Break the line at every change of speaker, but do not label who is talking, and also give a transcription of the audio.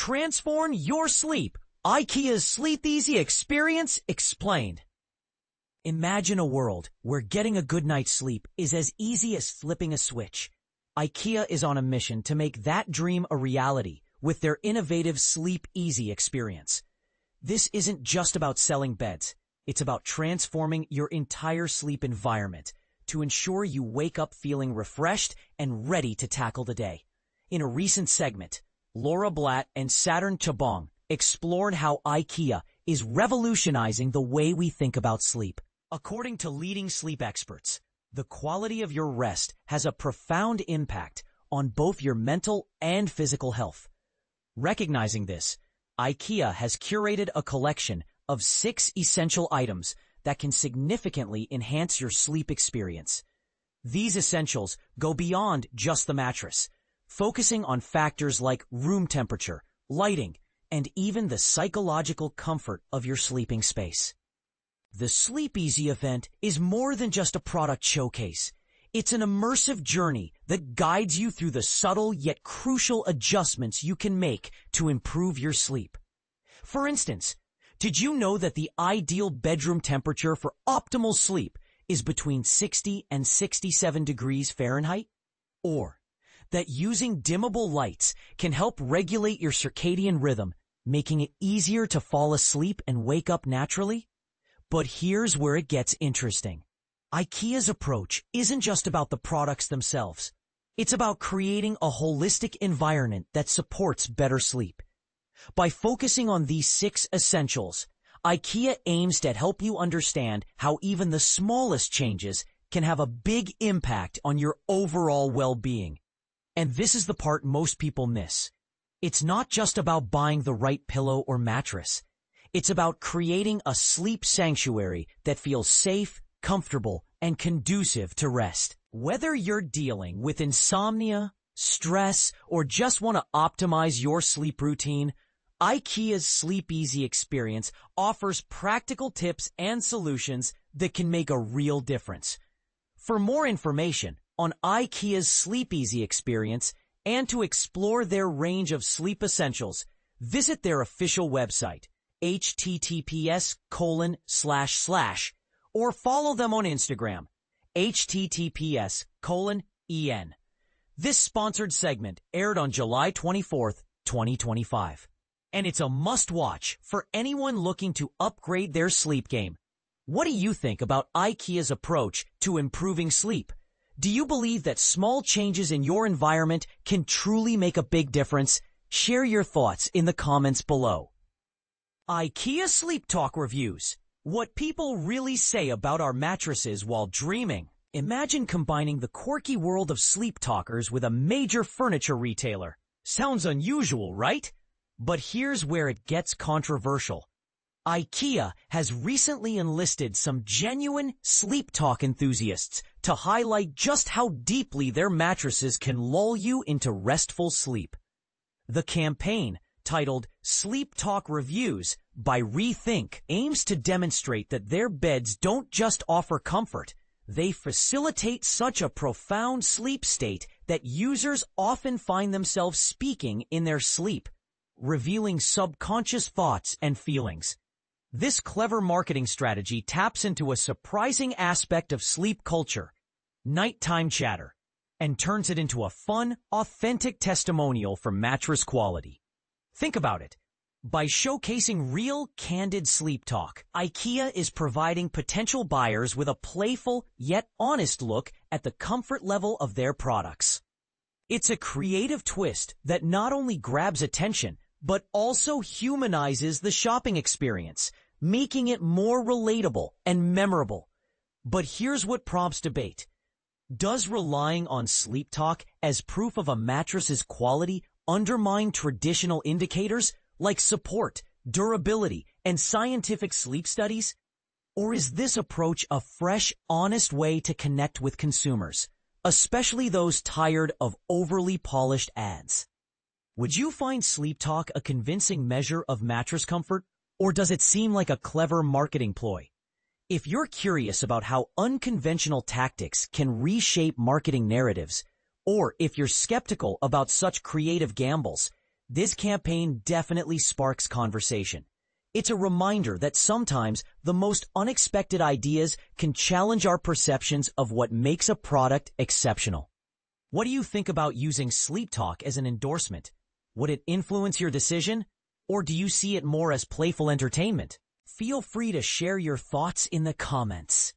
Transform your sleep. IKEA's Sleepeasy experience explained. Imagine a world where getting a good night's sleep is as easy as flipping a switch. IKEA is on a mission to make that dream a reality with their innovative Sleepeasy experience. This isn't just about selling beds. It's about transforming your entire sleep environment to ensure you wake up feeling refreshed and ready to tackle the day. In a recent segment, Laura Blatt and Saturn Chabong explored how IKEA is revolutionizing the way we think about sleep. According to leading sleep experts, the quality of your rest has a profound impact on both your mental and physical health. Recognizing this, IKEA has curated a collection of 6 essential items that can significantly enhance your sleep experience. These essentials go beyond just the mattress, focusing on factors like room temperature, lighting, and even the psychological comfort of your sleeping space. The Sleepeasy event is more than just a product showcase. It's an immersive journey that guides you through the subtle yet crucial adjustments you can make to improve your sleep. For instance, did you know that the ideal bedroom temperature for optimal sleep is between 60 and 67 degrees Fahrenheit? Or that using dimmable lights can help regulate your circadian rhythm, making it easier to fall asleep and wake up naturally? But here's where it gets interesting. IKEA's approach isn't just about the products themselves. It's about creating a holistic environment that supports better sleep. By focusing on these 6 essentials, IKEA aims to help you understand how even the smallest changes can have a big impact on your overall well-being. And this is the part most people miss. It's not just about buying the right pillow or mattress. It's about creating a sleep sanctuary that feels safe, comfortable, and conducive to rest. Whether you're dealing with insomnia, stress, or just want to optimize your sleep routine, IKEA's Sleepeasy experience offers practical tips and solutions that can make a real difference. For more information on IKEA's Sleepeasy experience and to explore their range of sleep essentials, visit their official website, https:// or follow them on Instagram, https://en. This sponsored segment aired on July 24th, 2025. And it's a must-watch for anyone looking to upgrade their sleep game. What do you think about IKEA's approach to improving sleep? Do you believe that small changes in your environment can truly make a big difference? Share your thoughts in the comments below. IKEA Sleep Talk Reviews. What people really say about our mattresses while dreaming. Imagine combining the quirky world of sleep talkers with a major furniture retailer. Sounds unusual, right? But here's where it gets controversial. IKEA has recently enlisted some genuine sleep talk enthusiasts to highlight just how deeply their mattresses can lull you into restful sleep. The campaign, titled Sleep Talk Reviews by Rethink, aims to demonstrate that their beds don't just offer comfort, they facilitate such a profound sleep state that users often find themselves speaking in their sleep, revealing subconscious thoughts and feelings. This clever marketing strategy taps into a surprising aspect of sleep culture, nighttime chatter, and turns it into a fun, authentic testimonial for mattress quality. Think about it. By showcasing real, candid sleep talk, IKEA is providing potential buyers with a playful yet honest look at the comfort level of their products. It's a creative twist that not only grabs attention, but also humanizes the shopping experience, making it more relatable and memorable. But here's what prompts debate. Does relying on sleep talk as proof of a mattress's quality undermine traditional indicators like support, durability, and scientific sleep studies? Or is this approach a fresh, honest way to connect with consumers, especially those tired of overly polished ads? Would you find sleep talk a convincing measure of mattress comfort, or does it seem like a clever marketing ploy? If you're curious about how unconventional tactics can reshape marketing narratives, or if you're skeptical about such creative gambles, This campaign definitely sparks conversation. It's a reminder that sometimes the most unexpected ideas can challenge our perceptions of what makes a product exceptional. What do you think about using Sleep Talk as an endorsement? Would it influence your decision? Or do you see it more as playful entertainment? Feel free to share your thoughts in the comments.